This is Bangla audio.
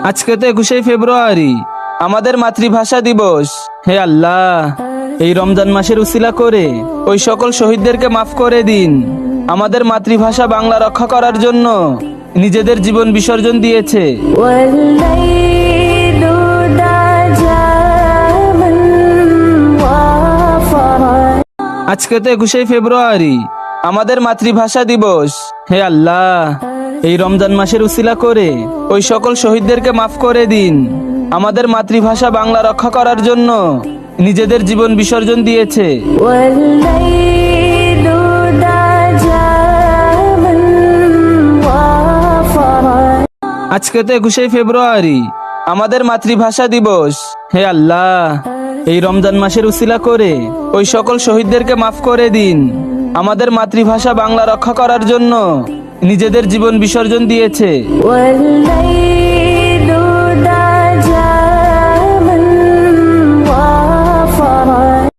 আজকে তো 21শে ফেব্রুয়ারি, আমাদের মাতৃভাষা দিবস। হে আল্লাহ, এই রমজান মাসের উসিলা করে ওই সকল শহীদদেরকে মাফ করে দিন। আমাদের মাতৃভাষা বাংলা রক্ষা করার জন্য নিজেদের জীবন বিসর্জন দিয়েছে। আজকে তো 21শে ফেব্রুয়ারি, আমাদের মাতৃভাষা দিবস। হে আল্লাহ, এই রমজান মাসের উসিলা করে ওই সকল শহীদদেরকে মাফ করে দিন। আমাদের মাতৃভাষা বাংলা রক্ষা করার জন্য নিজেদের জীবন বিসর্জন দিয়েছে। আজকে তো 21শে ফেব্রুয়ারি, আমাদের মাতৃভাষা দিবস। হে আল্লাহ, এই রমজান মাসের উসিলা করে ওই সকল শহীদদেরকে মাফ করে দিন। আমাদের মাতৃভাষা বাংলা রক্ষা করার জন্য নিজেদের জীবন বিসর্জন দিয়েছে।